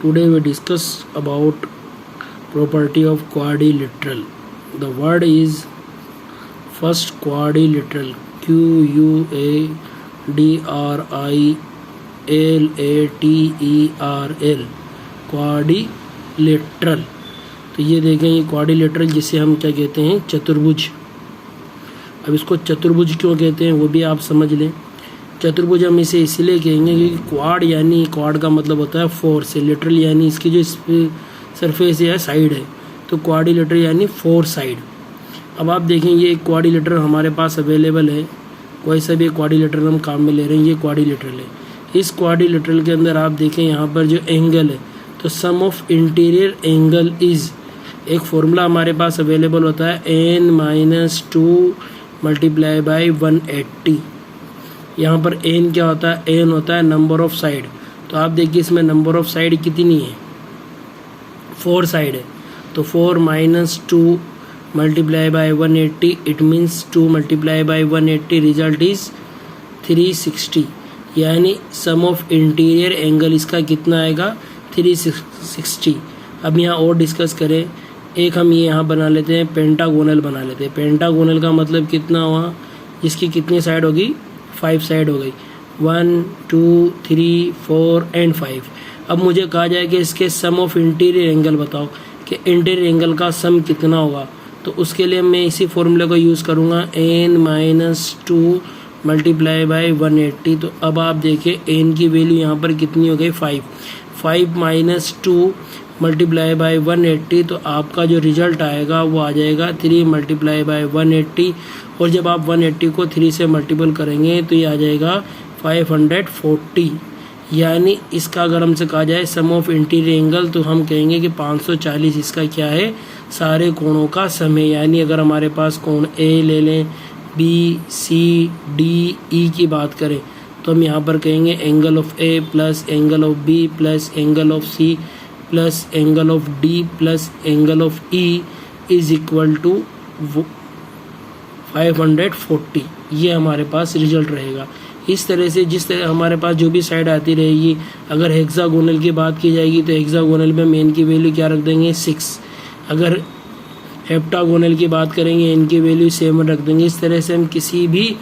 Today we discuss about property of quadrilateral. The word is first quadrilateral, QUADRILATERL, quadrilateral. तो ये देखें, ये quadrilateral जिसे हम क्या कहते हैं, चतुर्भुज। अब इसको चतुर्भुज क्यों कहते हैं वो भी आप समझ लें। चतुर्भुज हम इसे इसलिए कहेंगे क्योंकि क्वाड यानी क्वाड का मतलब होता है फोर से, लिटरल यानी इसकी जो सरफेस या साइड है, तो क्वाड्रिलेटरल यानी फोर साइड। अब आप देखें, ये क्वाड्रिलेटरल हमारे पास अवेलेबल है, कोई सा भी क्वाड्रिलेटरल हम काम में ले रहे हैं, ये क्वाड्रिलेटरल है। इस क्वाड्रिलेटरल के अंदर आप देखें यहाँ पर जो एंगल है, तो सम ऑफ इंटीरियर एंगल इज़, एक फॉर्मूला हमारे पास अवेलेबल होता है n-2 मल्टीप्लाई बाई 180। यहाँ पर n क्या होता है, n होता है नंबर ऑफ साइड। तो आप देखिए इसमें नंबर ऑफ साइड कितनी है, 4 साइड है, तो 4 - 2 multiply by 180, it means 2 multiply by 180, result is 360। यानी सम ऑफ इंटीरियर एंगल इसका कितना आएगा, 360। अब यहाँ और डिस्कस करें, एक हम ये यहाँ बना लेते हैं, पेंटागोनल बना लेते हैं। पेंटागोनल का मतलब कितना हुआ, इसकी कितनी साइड होगी, 5 साइड हो गई, 1 2 3 4 एंड 5। अब मुझे कहा जाए कि इसके सम ऑफ इंटीरियर एंगल बताओ कि इंटीरियर एंगल का सम कितना होगा। तो उसके लिए मैं इसी फॉर्मूले को यूज़ करूँगा, n-2 मल्टीप्लाई बाई 180। तो अब आप देखिए n की वैल्यू यहाँ पर कितनी हो गई, 5 - 2 मल्टीप्लाई बाई 180, तो आपका जो रिजल्ट आएगा वो आ जाएगा 3 मल्टीप्लाई बाई 180। और जब आप 180 को 3 से मल्टीपल करेंगे तो ये आ जाएगा 540। यानी इसका अगर हमसे कहा जाए सम ऑफ इंटीरियर एंगल, तो हम कहेंगे कि 540 इसका क्या है, सारे कोणों का सम है। यानी अगर हमारे पास कोण ए ले लें, बी सी डी ई की बात करें, तो हम यहाँ पर कहेंगे angle of A plus angle of B plus angle of C plus angle of D plus angle of E is equal to 540। ये हमारे पास रिजल्ट रहेगा। इस तरह से जिस तरह हमारे पास जो भी साइड आती रहेगी, अगर हेक्सागोनल की बात की जाएगी तो हेक्सागोनल में मेन की वैल्यू क्या रख देंगे, 6। अगर हेप्टागोनल की बात करेंगे n की वैल्यू 7 रख देंगे। इस तरह से हम किसी भी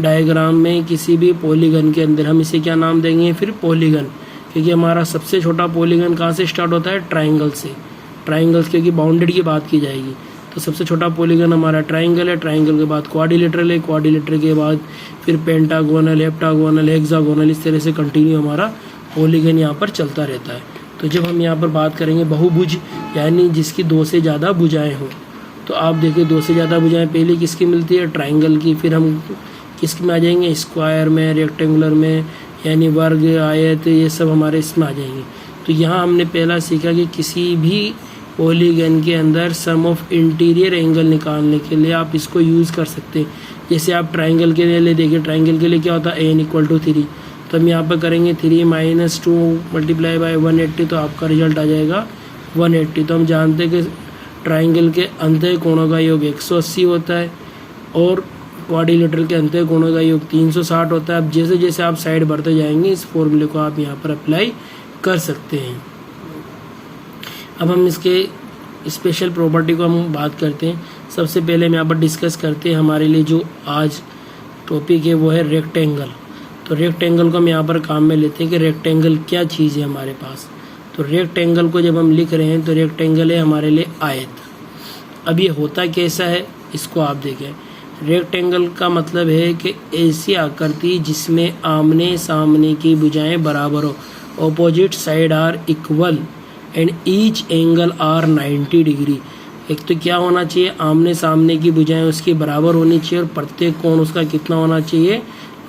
डायग्राम में, किसी भी पॉलीगन के अंदर हम इसे क्या नाम देंगे, फिर पॉलीगन। क्योंकि हमारा सबसे छोटा पॉलीगन कहाँ से स्टार्ट होता है, ट्राइंगल से। ट्राइंगल्स क्योंकि बाउंडेड की बात की जाएगी, तो सबसे छोटा पॉलीगन हमारा ट्राइंगल है। ट्राइंगल के बाद क्वाड्रिलेटरल है, क्वाड्रिलेटरल के बाद फिर पेंटागोनल, हेप्टागोनल, हेक्सागोनल, इस तरह से कंटिन्यू हमारा पॉलीगन यहाँ पर चलता रहता है। तो जब हम यहाँ पर बात करेंगे बहुभुज, यानी जिसकी 2 से ज़्यादा भुजाएँ हों, तो आप देखिए 2 से ज़्यादा भुजाएँ पहले किसकी मिलती है, ट्राइंगल की। फिर हम किसमें आ जाएंगे, स्क्वायर में, रेक्टेंगुलर में, यानी वर्ग, आयत, ये सब हमारे इसमें आ जाएंगे। तो यहाँ हमने पहला सीखा कि किसी भी पॉलीगन के अंदर सम ऑफ इंटीरियर एंगल निकालने के लिए आप इसको यूज़ कर सकते हैं। जैसे आप ट्राइंगल के लिए देखिए, ट्राइंगल के लिए क्या होता है, n = 3। तो हम यहाँ पर करेंगे 3 - 2 मल्टीप्लाई बाई 180, तो आपका रिजल्ट आ जाएगा 180। तो हम जानते हैं कि ट्राइंगल के अंतः कोणों का योग 180 होता है और क्वाड्रिलेटरल के अंतः कोणों का योग 360 होता है। अब जैसे जैसे आप साइड बढ़ते जाएंगे, इस फॉर्मूले को आप यहाँ पर अप्लाई कर सकते हैं। अब हम इसके स्पेशल प्रॉपर्टी को हम बात करते हैं। सबसे पहले हम यहाँ पर डिस्कस करते हैं, हमारे लिए जो आज टॉपिक है वो है रेक्टेंगल। तो रेक्टेंगल को हम यहाँ पर काम में लेते हैं कि रेक्टेंगल क्या चीज़ है हमारे पास। तो रेक्टेंगल को जब हम लिख रहे हैं तो रेक्टेंगल है हमारे लिए आयत। अब ये होता कैसा है, इसको आप देखें। रेक्टेंगल का मतलब है कि ऐसी आकृति जिसमें आमने सामने की भुजाएं बराबर हो, opposite side are equal and each angle are 90 degree. एक तो क्या होना चाहिए, आमने सामने की भुजाएं उसकी बराबर होनी चाहिए और प्रत्येक कोण उसका कितना होना चाहिए,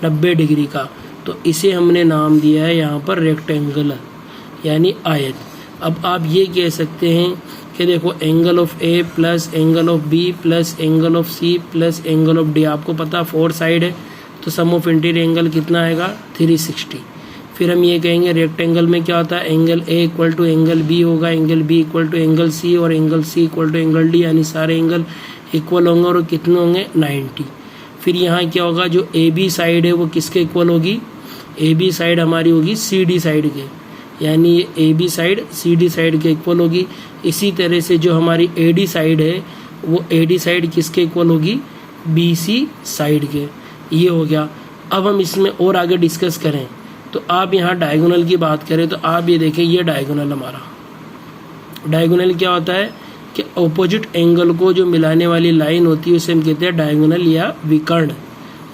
90 डिग्री का। तो इसे हमने नाम दिया है यहाँ पर रेक्टेंगल, यानी आयत। अब आप ये कह सकते हैं कि देखो angle of A plus angle of B plus angle of C plus angle of D, आपको पता 4 साइड है, तो सम ऑफ इंटीरियर एंगल कितना आएगा, 360। फिर हम ये कहेंगे रेक्टेंगल में क्या होता है, angle A equal to angle B होगा, angle B equal to angle C और angle C equal to angle D, यानी सारे एंगल इक्वल होंगे और कितने होंगे, 90। फिर यहाँ क्या होगा, जो ए बी साइड है वो किसके इक्वल होगी, ए बी साइड हमारी होगी सी डी साइड के, यानी ये A B side C D side के इक्वल होगी। इसी तरह से जो हमारी ए डी साइड है वो ए डी साइड किसके इक्वल होगी, बी सी साइड के। ये हो गया। अब हम इसमें और आगे डिस्कस करें तो आप यहाँ डायगोनल की बात करें तो आप ये देखें, ये डायगोनल हमारा डायगोनल क्या होता है कि ऑपोजिट एंगल को जो मिलाने वाली लाइन होती है उसे हम कहते हैं डायगोनल या विकर्ण।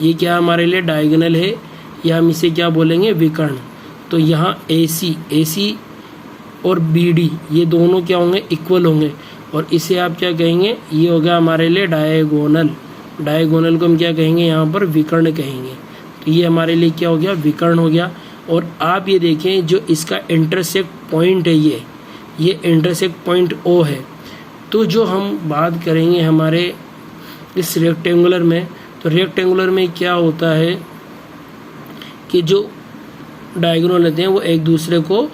ये क्या हमारे लिए डायगोनल है या हम इसे क्या बोलेंगे, विकर्ण। तो यहाँ ए सी और बी डी ये दोनों क्या होंगे, इक्वल होंगे और इसे आप क्या कहेंगे, ये हो गया हमारे लिए डायगोनल। डायगोनल को हम क्या कहेंगे, यहाँ पर विकर्ण कहेंगे। तो ये हमारे लिए क्या हो गया, विकर्ण हो गया। और आप ये देखें जो इसका इंटरसेक्ट पॉइंट है ये इंटरसेक्ट पॉइंट ओ है। तो जो हम बात करेंगे हमारे इस रेक्टेंगुलर में, तो रेक्टेंगुलर में क्या होता है कि जो डायगोनल रहते हैं वो एक दूसरे को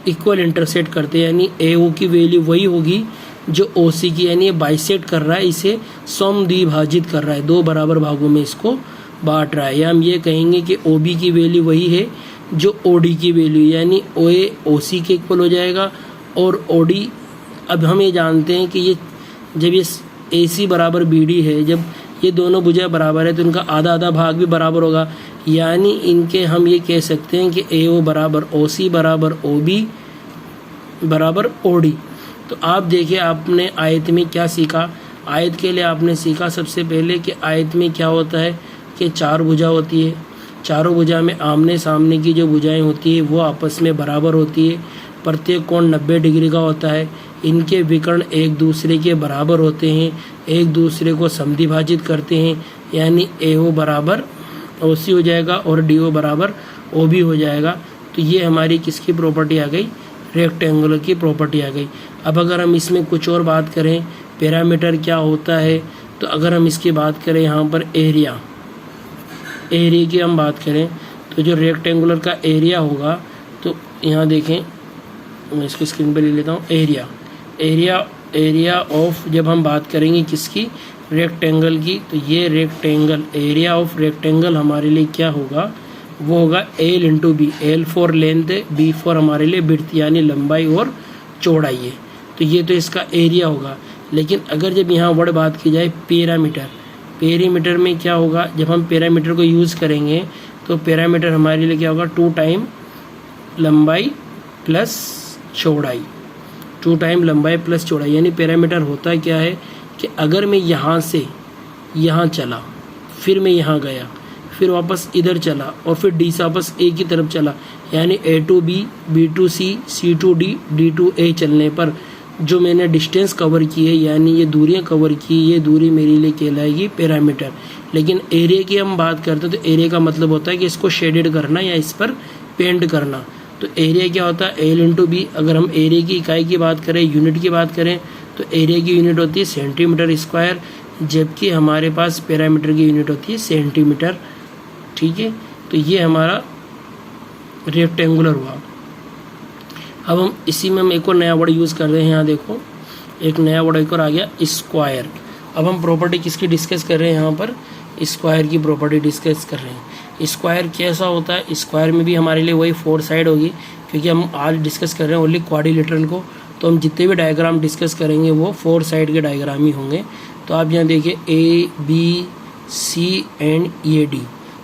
इक्वल इंटरसेक्ट करते हैं, यानी ए ओ की वैल्यू वही होगी जो ओ सी की, यानी ये बाइसेक्ट कर रहा है, इसे समद्विभाजित कर रहा है, दो बराबर भागों में इसको बांट रहा है। या हम ये कहेंगे कि ओ बी की वैल्यू वही है जो ओ डी की वैल्यू, यानी ओ ए ओ सी के इक्वल हो जाएगा और ओ डी। अब हम ये जानते हैं कि ये जब ये ए सी बराबर बी डी है, जब ये दोनों भुजा बराबर है तो इनका आधा आधा भाग भी बराबर होगा, यानी इनके हम ये कह सकते हैं कि ए ओ बराबर ओ सी बराबर ओ बी बराबर ओ डी। तो आप देखिए आपने आयत में क्या सीखा। आयत के लिए आपने सीखा सबसे पहले कि आयत में क्या होता है कि चार भुजा होती है, चारों भुजा में आमने सामने की जो भुजाएं होती है वो आपस में बराबर होती है, प्रत्येक कोण 90 डिग्री का होता है, इनके विकर्ण एक दूसरे के बराबर होते हैं, एक दूसरे को समद्विभाजित करते हैं, यानी ए ओ बराबर ओ सी हो जाएगा और डी ओ बराबर ओ बी हो जाएगा। तो ये हमारी किसकी प्रॉपर्टी आ गई, रेक्टेंगुलर की प्रॉपर्टी आ गई। अब अगर हम इसमें कुछ और बात करें, पैरामीटर क्या होता है, तो अगर हम इसकी बात करें यहाँ पर एरिया की हम बात करें तो जो रेक्टेंगुलर का एरिया होगा, तो यहाँ देखें मैं इसको स्क्रीन पर ले लेता हूँ। एरिया ऑफ जब हम बात करेंगे किसकी, रेक्टेंगल की, तो ये रेक्टेंगल एरिया ऑफ रेक्टेंगल हमारे लिए क्या होगा, वो होगा L into B. L for length है, बी फॉर हमारे लिए विड्थ यानी लंबाई और चौड़ाई है। तो ये तो इसका एरिया होगा। लेकिन अगर जब यहाँ वर्ड बात की जाए पेरीमीटर में क्या होगा, जब हम पैरामीटर को यूज़ करेंगे तो पैरामीटर हमारे लिए क्या होगा, 2 टाइम लंबाई प्लस चौड़ाई, 2 टाइम लंबाई प्लस चौड़ाई। यानी पैरामीटर होता क्या है कि अगर मैं यहाँ से यहाँ चला, फिर मैं यहाँ गया, फिर वापस इधर चला और फिर डी से वापस ए की तरफ चला, यानी A to B, B to C, C to D, D to A चलने पर जो मैंने डिस्टेंस कवर की है, यानी ये दूरियां कवर की, ये दूरी मेरे लिए कहलाएगी पैरामीटर। लेकिन एरिया की हम बात करते हैं तो एरिया का मतलब होता है कि इसको शेडेड करना या इस पर पेंट करना। तो एरिया क्या होता है, एल इंटू बी। अगर हम एरिया की इकाई की बात करें, यूनिट की बात करें, तो एरिया की यूनिट होती है सेंटीमीटर स्क्वायर, जबकि हमारे पास पैरामीटर की यूनिट होती है सेंटीमीटर। ठीक है, तो ये हमारा रेक्टेंगुलर हुआ। अब हम इसी में हम एक और नया वर्ड यूज़ कर रहे हैं। यहाँ देखो एक नया वर्ड एक और आ गया, स्क्वायर। अब हम प्रॉपर्टी किसकी डिस्कस कर रहे हैं, यहाँ पर स्क्वायर की प्रॉपर्टी डिस्कस कर रहे हैं। स्क्वायर कैसा होता है, स्क्वायर में भी हमारे लिए वही 4 साइड होगी, क्योंकि हम आज डिस्कस कर रहे हैं ओनली क्वाड्रिलेटरल को। तो हम जितने भी डायग्राम डिस्कस करेंगे वो 4 साइड के डायग्राम ही होंगे। तो आप यहाँ देखिए A B C and A D,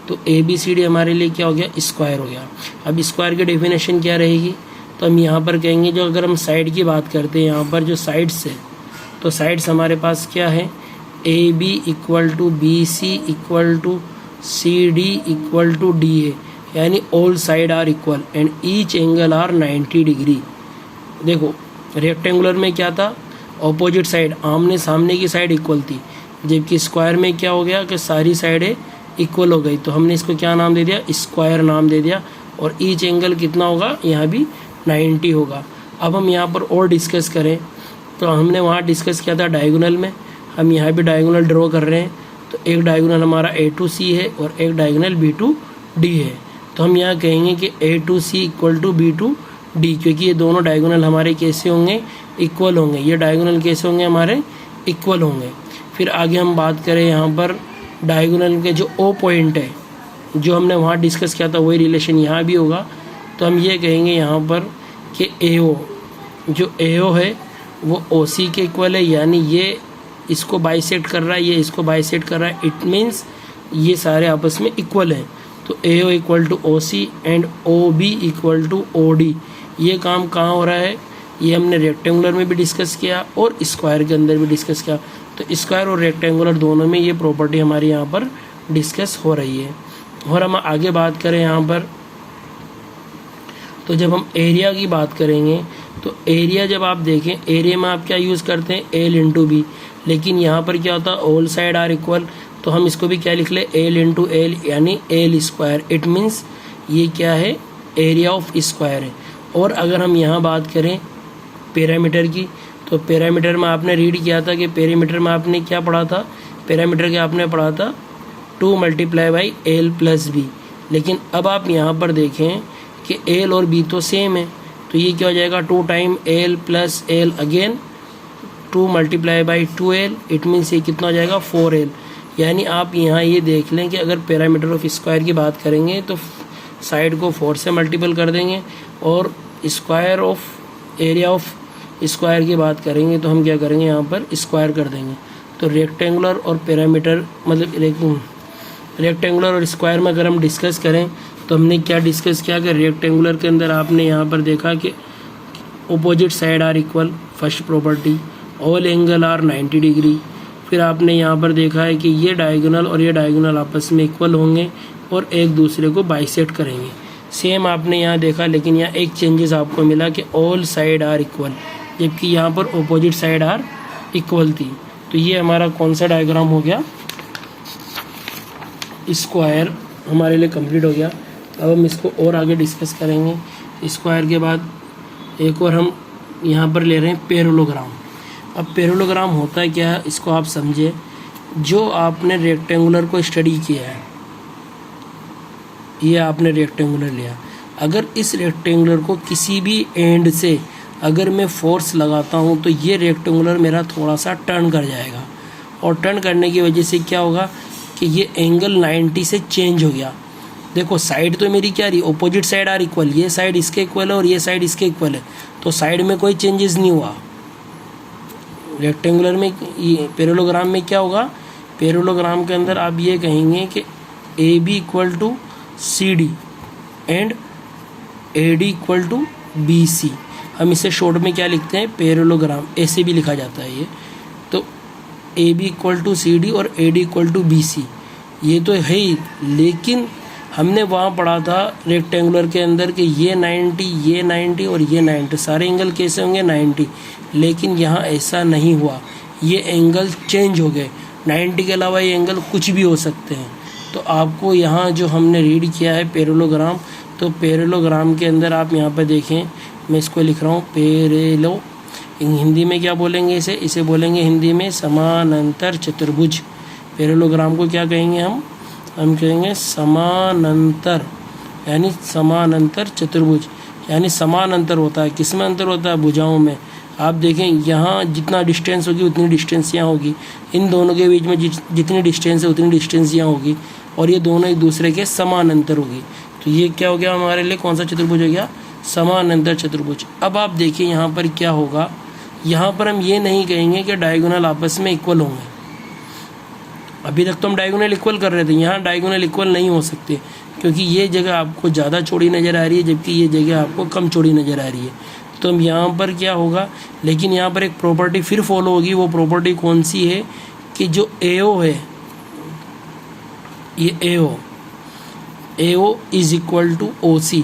तो ए बी सी डी हमारे लिए क्या हो गया, स्क्वायर हो गया। अब स्क्वायर की डेफिनेशन क्या रहेगी, तो हम यहाँ पर कहेंगे जो अगर हम साइड की बात करते हैं, यहाँ पर जो साइड्स है, तो साइड्स हमारे पास क्या है, A B equal to B C equal to C D equal to D A, यानी all side are equal and each angle are 90 degree. देखो रेक्टेंगुलर में क्या था, ऑपोजिट साइड आमने सामने की साइड इक्वल थी, जबकि स्क्वायर में क्या हो गया कि सारी साइडें इक्वल हो गई। तो हमने इसको क्या नाम दे दिया, स्क्वायर नाम दे दिया। और ईच एंगल कितना होगा, यहाँ भी 90 होगा। अब हम यहाँ पर और डिस्कस करें तो हमने वहाँ डिस्कस किया था डायगोनल में, हम यहाँ भी डायगोनल ड्रॉ कर रहे हैं। तो एक डायगोनल हमारा ए टू सी है और एक डायगोनल बी टू डी है। तो हम यहाँ कहेंगे कि A to C equal to B to D, क्योंकि ये दोनों डायगोनल हमारे कैसे होंगे, इक्वल होंगे। ये डायगोनल कैसे होंगे, हमारे इक्वल होंगे। फिर आगे हम बात करें यहाँ पर डायगोनल के जो ओ पॉइंट है, जो हमने वहाँ डिस्कस किया था वही रिलेशन यहाँ भी होगा। तो हम ये कहेंगे यहाँ पर कि AO, जो AO है वो OC के इक्वल है, यानी ये इसको बाइसेक्ट कर रहा है, ये इसको बाइसेक्ट कर रहा है, इट मीन्स ये सारे आपस में इक्वल हैं। तो AO equal to OC and OB equal to OD। ये काम कहाँ हो रहा है, ये हमने रेक्टेंगुलर में भी डिस्कस किया और स्क्वायर के अंदर भी डिस्कस किया। तो स्क्वायर और रेक्टेंगुलर दोनों में ये प्रॉपर्टी हमारी यहाँ पर डिस्कस हो रही है। और हम आगे बात करें यहाँ पर, तो जब हम एरिया की बात करेंगे तो एरिया जब आप देखें, एरिया में आप क्या यूज़ करते हैं, L इंटू बी, लेकिन यहाँ पर क्या होता है, ऑल साइड आर इक्वल, तो हम इसको भी क्या लिख ले, L इंटू एल यानी L स्क्वायर। इट मीन्स ये क्या है, एरिया ऑफ स्क्वायर है। और अगर हम यहाँ बात करें पैरामीटर की, तो पैरामीटर में आपने रीड किया था कि पैरामीटर में आपने क्या पढ़ा था, पैरामीटर के आपने पढ़ा था 2 multiply by L plus B. लेकिन अब आप यहाँ पर देखें कि L और B तो सेम है, तो ये क्या हो जाएगा, 2 time L plus L again 2 multiply by 2L। It means ये कितना हो जाएगा, 4L। यानी आप यहाँ ये देख लें कि अगर पैरामीटर ऑफ स्क्वायर की बात करेंगे तो साइड को 4 से मल्टीपल कर देंगे, और square of area of square की बात करेंगे तो हम क्या करेंगे, यहाँ पर स्क्वायर कर देंगे। तो रेक्टेंगुलर और पैरामीटर मतलब रेक्टेंगुलर और स्क्वायर में अगर हम डिस्कस करें तो हमने क्या डिस्कस किया कि रेक्टेंगुलर के अंदर आपने यहाँ पर देखा कि opposite side are equal, first property, all angle are 90 degree. फिर आपने यहाँ पर देखा है कि ये डायगोनल और ये डायगोनल आपस में इक्वल होंगे और एक दूसरे को बाइसेक्ट करेंगे। सेम आपने यहाँ देखा, लेकिन यहाँ एक चेंजेस आपको मिला कि ऑल साइड आर इक्वल, जबकि यहाँ पर अपोजिट साइड आर इक्वल थी। तो ये हमारा कौन सा डायग्राम हो गया, स्क्वायर हमारे लिए कंप्लीट हो गया। अब हम इसको और आगे डिस्कस करेंगे। स्क्वायर के बाद एक और हम यहाँ पर ले रहे हैं पैरेललोग्राम। अब पैरेललोग्राम होता है क्या, इसको आप समझे, जो आपने रेक्टेंगुलर को स्टडी किया है, ये आपने रेक्टेंगुलर लिया, अगर इस रेक्टेंगुलर को किसी भी एंड से अगर मैं फोर्स लगाता हूँ तो ये रेक्टेंगुलर मेरा थोड़ा सा टर्न कर जाएगा, और टर्न करने की वजह से क्या होगा कि ये एंगल 90 से चेंज हो गया। देखो साइड तो मेरी क्या रही, अपोजिट साइड आर इक्वल, ये साइड इसके इक्वल है और ये साइड इसके इक्वल है, तो साइड में कोई चेंजेस नहीं हुआ। रेक्टेंगुलर में, ये पैरेललोग्राम में क्या होगा, पैरेललोग्राम के अंदर आप ये कहेंगे कि AB equal to CD and AD equal to BC। हम इसे शॉर्ट में क्या लिखते हैं, पैरेललोग्राम, ऐसे भी लिखा जाता है ये। तो AB इक्वल टू CD और AD इक्वल टू BC, ये तो है ही, लेकिन हमने वहाँ पढ़ा था रेक्टेंगुलर के अंदर कि ये 90, ये 90 और ये 90, सारे एंगल कैसे होंगे, 90। लेकिन यहाँ ऐसा नहीं हुआ, ये एंगल चेंज हो गए। 90 के अलावा ये एंगल कुछ भी हो सकते हैं। तो आपको यहाँ जो हमने रीड किया है पैरेललोग्राम, तो पैरेललोग्राम के अंदर आप यहाँ पर देखें, मैं इसको लिख रहा हूँ पैरेलो, हिंदी में क्या बोलेंगे इसे बोलेंगे हिंदी में समानांतर चतुर्भुज। पैरेललोग्राम को क्या कहेंगे हम कहेंगे समानांतर, यानी समानांतर चतुर्भुज, यानी समान अंतर होता है। किस में अंतर होता है, भुजाओं में। आप देखें यहाँ जितना डिस्टेंस होगी उतनी डिस्टेंस यहाँ होगी, इन दोनों के बीच में जितनी डिस्टेंस है उतनी डिस्टेंस यहाँ होगी, और ये दोनों एक दूसरे के समान अंतर होगी। तो ये क्या हो गया हमारे लिए, कौन सा चतुर्भुज हो गया, समानांतर चतुर्भुज। अब आप देखिए यहाँ पर क्या होगा, यहाँ पर हम ये नहीं कहेंगे कि डायगोनल आपस में इक्वल होंगे। अभी तक तो हम डायगोनल इक्वल कर रहे थे, यहाँ डायगोनल इक्वल नहीं हो सकते, क्योंकि ये जगह आपको ज़्यादा चौड़ी नज़र आ रही है जबकि ये जगह आपको कम चौड़ी नज़र आ रही है। तो हम यहाँ पर क्या होगा, लेकिन यहाँ पर एक प्रॉपर्टी फिर फॉलो होगी। वो प्रॉपर्टी कौन सी है कि जो AO है, ये AO is equal to OC,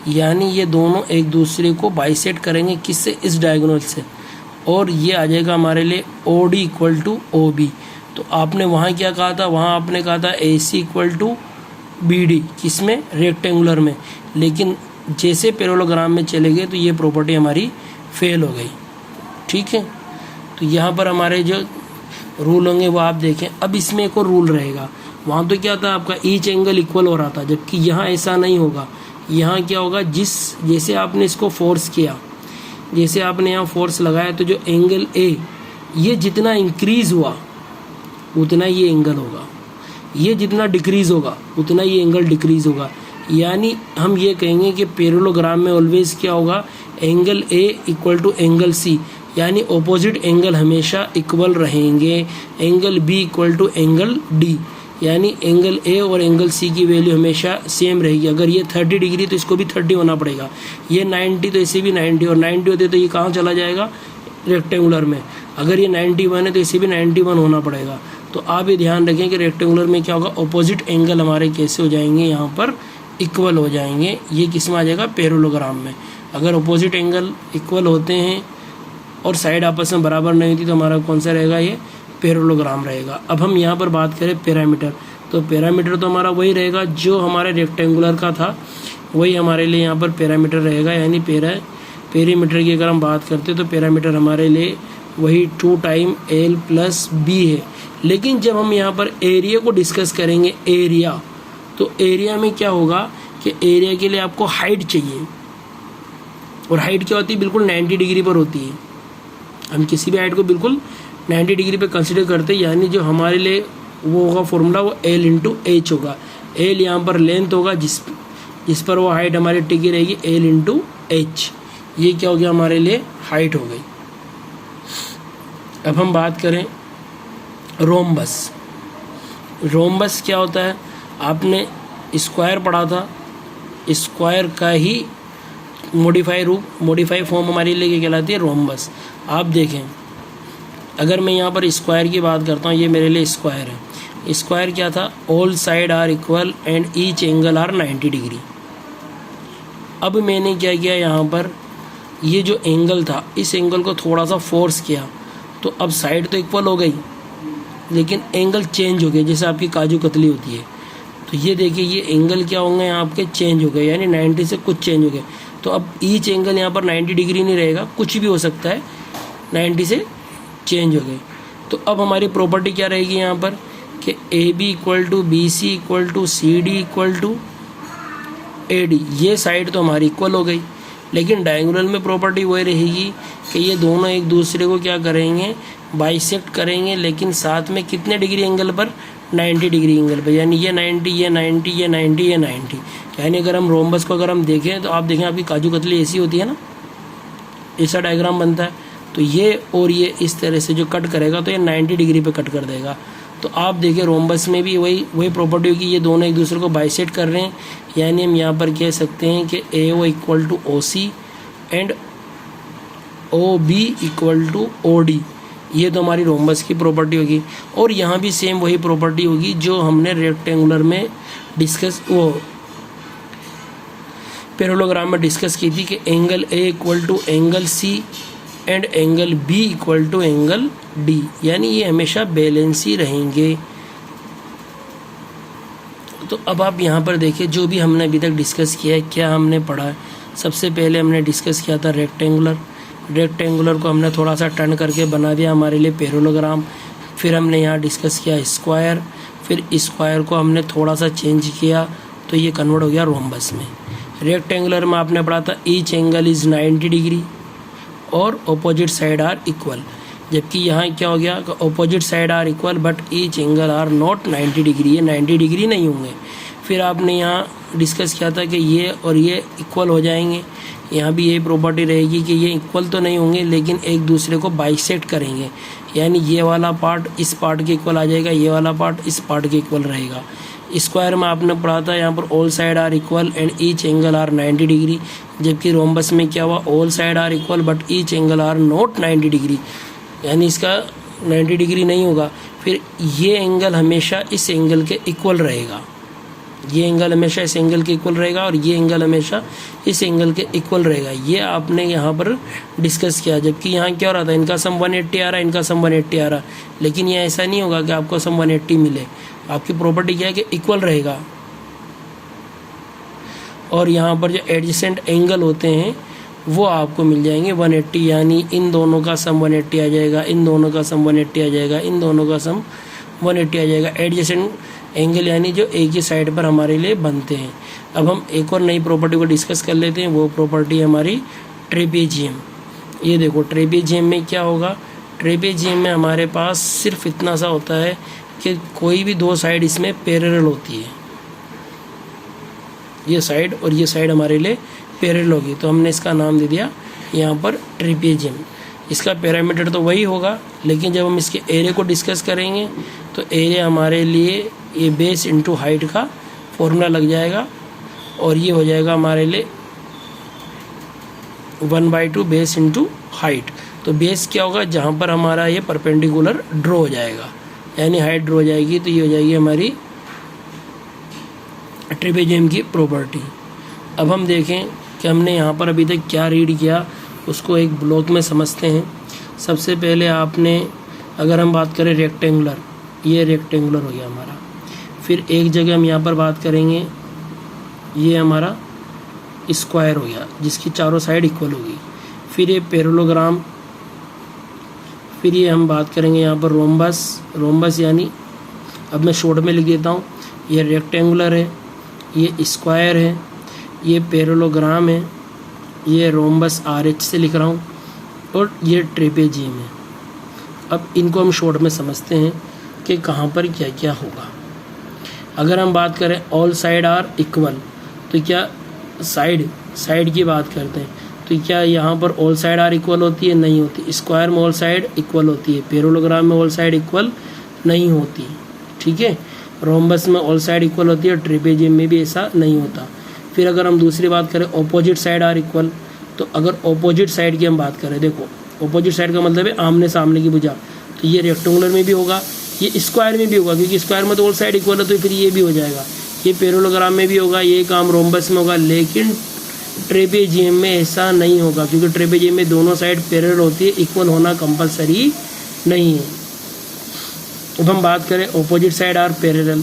यानी ये दोनों एक दूसरे को बाइसेक्ट करेंगे, किससे, इस डायगोनल से, और ये आ जाएगा हमारे लिए OD इक्वल टू OB। तो आपने वहाँ क्या कहा था, वहाँ आपने कहा था AC इक्वल टू BD, किसमें, रेक्टेंगुलर में। लेकिन जैसे पैरेललोग्राम में चले गए तो ये प्रॉपर्टी हमारी फेल हो गई। ठीक है, तो यहाँ पर हमारे जो रूल होंगे वो आप देखें। अब इसमें एक और रूल रहेगा, वहाँ तो क्या था आपका ईच एंगल इक्वल हो रहा था, जबकि यहाँ ऐसा नहीं होगा। यहाँ क्या होगा, जैसे आपने इसको फोर्स किया, जैसे आपने यहाँ फोर्स लगाया, तो जो एंगल A ये जितना इंक्रीज हुआ उतना ये एंगल होगा, ये जितना डिक्रीज होगा उतना ये एंगल डिक्रीज होगा। यानी हम ये कहेंगे कि पैरेललोग्राम में ऑलवेज क्या होगा, angle A equal to angle C, यानी ऑपोजिट एंगल हमेशा इक्वल रहेंगे। Angle B equal to angle D, यानी एंगल ए और एंगल सी की वैल्यू हमेशा सेम रहेगी। अगर ये 30 डिग्री तो इसको भी 30 होना पड़ेगा, ये 90 तो इसे भी 90, और 90 होते तो ये कहाँ चला जाएगा, रेक्टेंगुलर में। अगर ये 91 है तो इसे भी 91 होना पड़ेगा। तो आप ये ध्यान रखें कि रेक्टेंगुलर में क्या होगा, ऑपोजिट एंगल हमारे कैसे हो जाएंगे, यहाँ पर इक्वल हो जाएंगे। ये किस में आ जाएगा, पैरेललोग्राम में। अगर ऑपोजिट एंगल इक्वल होते हैं और साइड आपस में बराबर नहीं होती तो हमारा कौन सा रहेगा, ये पैरेललोग्राम रहेगा। अब हम यहाँ पर बात करें पैरामीटर, तो पैरामीटर तो हमारा वही रहेगा जो हमारे रेक्टेंगुलर का था, वही हमारे लिए यहाँ पर पैरामीटर रहेगा। यानी पेरीमीटर की अगर हम बात करते हैं तो पैरामीटर हमारे लिए वही 2 टाइम L प्लस B है। लेकिन जब हम यहाँ पर एरिया को डिस्कस करेंगे, एरिया, तो एरिया में क्या होगा कि एरिया के लिए आपको हाइट चाहिए, और हाइट क्या होती है, बिल्कुल 90 डिग्री पर होती है। हम किसी भी हाइट को बिल्कुल 90 डिग्री पे कंसिडर करते हैं, यानी जो हमारे लिए वो होगा फॉर्मूला, वो L इंटू H होगा। L यहाँ पर लेंथ होगा जिस पर वो हाइट हमारी टिकी रहेगी, L इंटू H। ये क्या हो गया, हमारे लिए हाइट हो गई। अब हम बात करें रोम्बस। रोम्बस क्या होता है, आपने स्क्वायर पढ़ा था, स्क्वायर का ही मॉडिफाई फॉर्म हमारी लिए कहलाती है रोम्बस। आप देखें, अगर मैं यहाँ पर स्क्वायर की बात करता हूँ, ये मेरे लिए स्क्वायर है। स्क्वायर क्या था, all side are equal and each angle are 90 degree. अब मैंने क्या किया, यहाँ पर ये जो एंगल था, इस एंगल को थोड़ा सा फोर्स किया, तो अब साइड तो इक्वल हो गई लेकिन एंगल चेंज हो गया, जैसे आपकी काजू कतली होती है। तो ये देखिए, ये एंगल क्या होंगे यहाँ आपके, चेंज हो गए, यानी 90 से कुछ चेंज हो गए। तो अब ईच एंगल यहाँ पर 90 डिग्री नहीं रहेगा, कुछ भी हो सकता है, 90 से चेंज हो गए। तो अब हमारी प्रॉपर्टी क्या रहेगी यहाँ पर कि A B equal to B C equal to C D equal to A D. ये साइड तो हमारी इक्वल हो गई, लेकिन डायगोनल में प्रॉपर्टी वही रहेगी कि ये दोनों एक दूसरे को क्या करेंगे, बाइसेक्ट करेंगे, लेकिन साथ में कितने डिग्री एंगल पर, 90 डिग्री एंगल पर। यानी ये 90, ये 90, ये 90, ये 90। यानी अगर हम रोम्बस को अगर हम देखें तो आप देखें, आपकी काजू कतली ऐसी होती है ना, ऐसा डायग्राम बनता है। तो ये और ये इस तरह से जो कट करेगा तो ये 90 डिग्री पे कट कर देगा। तो आप देखिए रोम्बस में भी वही प्रॉपर्टी होगी, ये दोनों एक दूसरे को बाइसेक्ट कर रहे हैं। यानी हम यहाँ पर कह सकते हैं कि A O equal to O C and O B equal to O D. ये तो हमारी रोम्बस की प्रॉपर्टी होगी। और यहाँ भी सेम वही प्रॉपर्टी होगी जो हमने रेक्टेंगुलर में डिस्कस, वो पैरेललोग्राम में डिस्कस की थी कि angle A equal to angle C and angle B equal to angle D, यानी ये हमेशा बैलेंस ही रहेंगे। तो अब आप यहाँ पर देखिए, जो भी हमने अभी तक डिस्कस किया है, क्या हमने पढ़ा है। सबसे पहले हमने डिस्कस किया था रेक्टेंगुलर को हमने थोड़ा सा टर्न करके बना दिया हमारे लिए पैरेललोग्राम। फिर हमने यहाँ डिस्कस किया स्क्वायर, फिर स्क्वायर को हमने थोड़ा सा चेंज किया तो ये कन्वर्ट हो गया रोम्बस में। रेक्टेंगुलर में आपने पढ़ा था ईच एंगल इज़ 90 डिग्री और ऑपोजिट साइड आर इक्वल, जबकि यहाँ क्या हो गया, opposite side are equal but each angle are not 90 degree, ये 90 डिग्री नहीं होंगे। फिर आपने यहाँ डिस्कस किया था कि ये और ये इक्वल हो जाएंगे। यहाँ भी यही प्रॉपर्टी रहेगी कि ये इक्वल तो नहीं होंगे लेकिन एक दूसरे को बाइसेक्ट करेंगे, यानी ये वाला पार्ट इस पार्ट के इक्वल आ जाएगा, ये वाला पार्ट इस पार्ट के इक्वल रहेगा। स्क्वायर में आपने पढ़ा था यहाँ पर all side are equal and each angle are 90 degree, जबकि रोम्बस में क्या हुआ, all side are equal but each angle are not 90 degree, यानी इसका 90 डिग्री नहीं होगा। फिर ये एंगल हमेशा इस एंगल के इक्वल रहेगा, ये एंगल हमेशा इस एंगल के इक्वल रहेगा और ये एंगल हमेशा इस एंगल के इक्वल रहेगा। ये आपने यहाँ पर डिस्कस किया, जबकि यहाँ क्या हो रहा था, इनका सम 180 आ रहा है, इनका सम 180 आ रहा है, लेकिन ये ऐसा नहीं होगा कि आपको सम 180 मिले। आपकी प्रॉपर्टी क्या है कि इक्वल रहेगा। और यहाँ पर जो एडजेसेंट एंगल होते हैं वो आपको मिल जाएंगे 180, यानी इन दोनों का सम 180 आ जाएगा, इन दोनों का सम 180 आ जाएगा, इन दोनों का सम 180 आ जाएगा। एडजेसेंट एंगल यानी जो एक ही साइड पर हमारे लिए बनते हैं। अब हम एक और नई प्रॉपर्टी को डिस्कस कर लेते हैं, वो प्रॉपर्टी है हमारी ट्रेपेजियम। ये देखो ट्रेपेजियम में क्या होगा, ट्रेपेजियम में हमारे पास सिर्फ इतना सा होता है कि कोई भी दो साइड इसमें पैरेलल होती है, ये साइड और ये साइड हमारे लिए पैरेलल होगी, तो हमने इसका नाम दे दिया यहाँ पर ट्रेपेजियम। इसका पैरामीटर तो वही होगा, लेकिन जब हम इसके एरिया को डिस्कस करेंगे तो एरिया हमारे लिए ये बेस इंटू हाइट का फॉर्मूला लग जाएगा, और ये हो जाएगा हमारे लिए 1/2 बेस इंटू हाइट। तो बेस क्या होगा, जहाँ पर हमारा ये परपेंडिकुलर ड्रॉ हो जाएगा, यानी हाइट ड्रॉ हो जाएगी, तो ये हो जाएगी हमारी ट्रेपेजियम की प्रॉपर्टी। अब हम देखें कि हमने यहाँ पर अभी तक क्या रीड किया, उसको एक ब्लॉक में समझते हैं। सबसे पहले आपने, अगर हम बात करें रेक्टेंगुलर, ये रेक्टेंगुलर हो गया हमारा। फिर एक जगह हम यहाँ पर बात करेंगे, ये हमारा स्क्वायर हो गया जिसकी चारों साइड इक्वल होगी। फिर ये पैरेललोग्राम, फिर ये हम बात करेंगे यहाँ पर रोम्बस यानी, अब मैं शॉर्ट में लिख देता हूँ, ये रेक्टेंगुलर है, ये स्क्वायर है, ये पैरेललोग्राम है, ये रोम्बस RH से लिख रहा हूँ, और ये ट्रेपेजियम है। अब इनको हम शॉर्ट में समझते हैं कि कहाँ पर क्या क्या होगा। अगर हम बात करें ऑल साइड आर इक्वल, तो क्या साइड की बात करते हैं, तो क्या यहाँ पर ऑल साइड आर इक्वल होती है? नहीं होती। स्क्वायर में ऑल साइड इक्वल होती है, पैरेललोग्राम में ऑल साइड इक्वल नहीं होती, ठीक है। रोम्बस में ऑल साइड इक्वल होती है, ट्रेपेजियम में भी ऐसा नहीं होता। फिर अगर हम दूसरी बात करें ऑपोजिट साइड आर इक्वल, तो अगर ऑपोजिट साइड की हम बात करें, देखो ऑपोजिट साइड का मतलब है आमने सामने की भुजा, तो ये रेक्टेंगुलर में भी होगा, ये स्क्वायर में भी होगा, क्योंकि स्क्वायर में तो ऑल साइड इक्वल है, तो फिर ये भी हो जाएगा। ये पैरेललोग्राम में भी होगा, ये काम रोम्बस में होगा, लेकिन ट्रेपेजियम में ऐसा नहीं होगा, क्योंकि ट्रेपेजियम में दोनों साइड पैरेलल होती है, इक्वल होना कंपलसरी नहीं है। अब हम बात करें opposite side are parallel,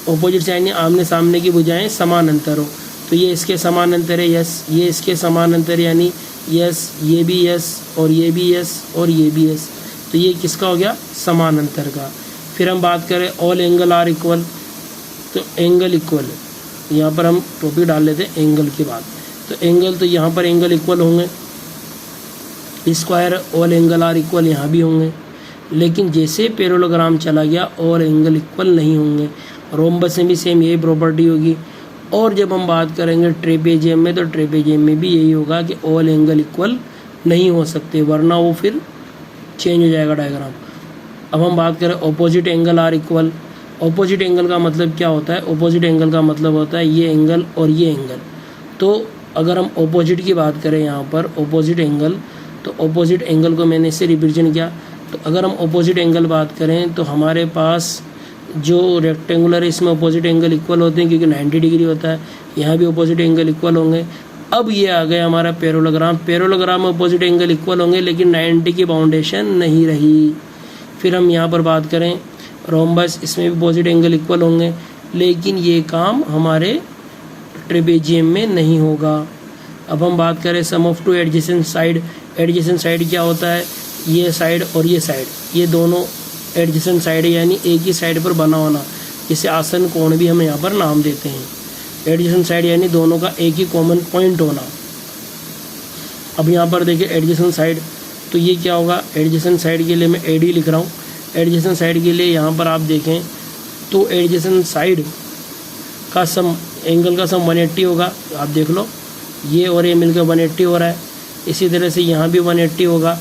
opposite side यानी आमने सामने की भुजाएं समानांतर हो, तो ये इसके समानांतर है यस, ये इसके समानांतर यानी यस, ये भी यस, और ये भी यस, और ये भी यस, तो ये किसका हो गया? समानांतर का। फिर हम बात करें ऑल एंगल आर इक्वल, तो एंगल इक्वल है, यहाँ पर हम टॉपिक डाल लेते हैं एंगल की बात, तो एंगल, तो यहाँ पर एंगल इक्वल होंगे, square all angle are equal यहाँ भी होंगे, लेकिन जैसे पैरेललोग्राम चला गया और एंगल इक्वल नहीं होंगे। रोम्बस में भी सेम यही प्रॉपर्टी होगी। और जब हम बात करेंगे ट्रेपेजियम में, तो ट्रेपेजियम में भी यही होगा कि ऑल एंगल इक्वल नहीं हो सकते, वरना वो फिर चेंज हो जाएगा डायग्राम। अब हम बात करें opposite angle are equal, opposite angle का मतलब क्या होता है? ऑपोजिट एंगल का मतलब होता है ये एंगल और ये एंगल। तो अगर हम ऑपोजिट की बात करें यहाँ पर ऑपोजिट एंगल, तो ऑपोजिट एंगल को मैंने इससे रिप्रेजेंट किया। तो अगर हम ऑपोजिट एंगल बात करें, तो हमारे पास जो रेक्टेंगुलर है इसमें ऑपोजिट एंगल इक्वल होते हैं, क्योंकि 90 डिग्री होता है, यहाँ भी ऑपोजिट एंगल इक्वल होंगे। अब ये आ गया हमारा पैरेललोग्राम, पैरेललोग्राम में ऑपोजिट एंगल इक्वल होंगे, लेकिन 90 की बाउंडेशन नहीं रही। फिर हम यहाँ पर बात करें रोम्बस, इसमें भी ऑपोजिट एंगल इक्वल होंगे, लेकिन ये काम हमारे ट्रेपेजियम में नहीं होगा। अब हम बात करें sum of two adjacent side, adjacent side क्या होता है? ये साइड और ये साइड, ये दोनों एडजेसेंट साइड है, यानी एक ही साइड पर बना होना, जिसे आसन कोण भी हम यहाँ पर नाम देते हैं। एडजेसेंट साइड यानी दोनों का एक ही कॉमन पॉइंट होना। अब यहाँ पर देखिए एडजेसेंट साइड, तो ये क्या होगा? एडजेसेंट साइड के लिए मैं AD लिख रहा हूँ। एडजेसेंट साइड के लिए यहाँ पर आप देखें तो एडजेसेंट साइड का सम, एंगल का सम 180 होगा। आप देख लो, ये और ये मिलकर 180 हो रहा है। इसी तरह से यहाँ भी 180 होगा,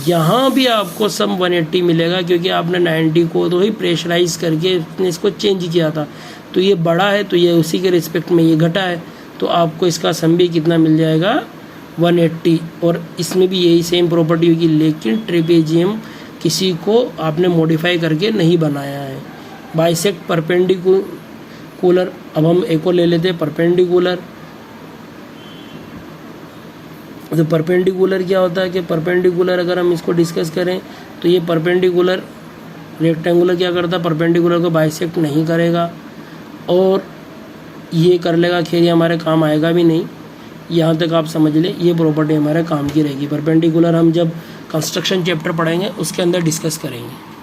यहाँ भी आपको सम 180 मिलेगा, क्योंकि आपने 90 को तो ही प्रेशराइज करके इसको चेंज किया था। तो ये बड़ा है, तो ये उसी के रिस्पेक्ट में ये घटा है, तो आपको इसका सम भी कितना मिल जाएगा? 180। और इसमें भी यही सेम प्रॉपर्टी होगी, लेकिन ट्रेपेजियम किसी को आपने मॉडिफाई करके नहीं बनाया है। बाइसेक्ट परपेंडिकुलर, अब हम एक और ले लेते हैं परपेंडिकुलर। तो परपेंडिकुलर क्या होता है कि परपेंडिकुलर अगर हम इसको डिस्कस करें, तो ये परपेंडिकुलर रेक्टेंगुलर क्या करता है? परपेंडिकुलर को बाइसेक्ट नहीं करेगा, और ये कर लेगा, खैर ये हमारे काम आएगा भी नहीं। यहाँ तक आप समझ लें, ये प्रॉपर्टी हमारे काम की रहेगी। परपेंडिकुलर हम जब कंस्ट्रक्शन चैप्टर पढ़ेंगे उसके अंदर डिस्कस करेंगे।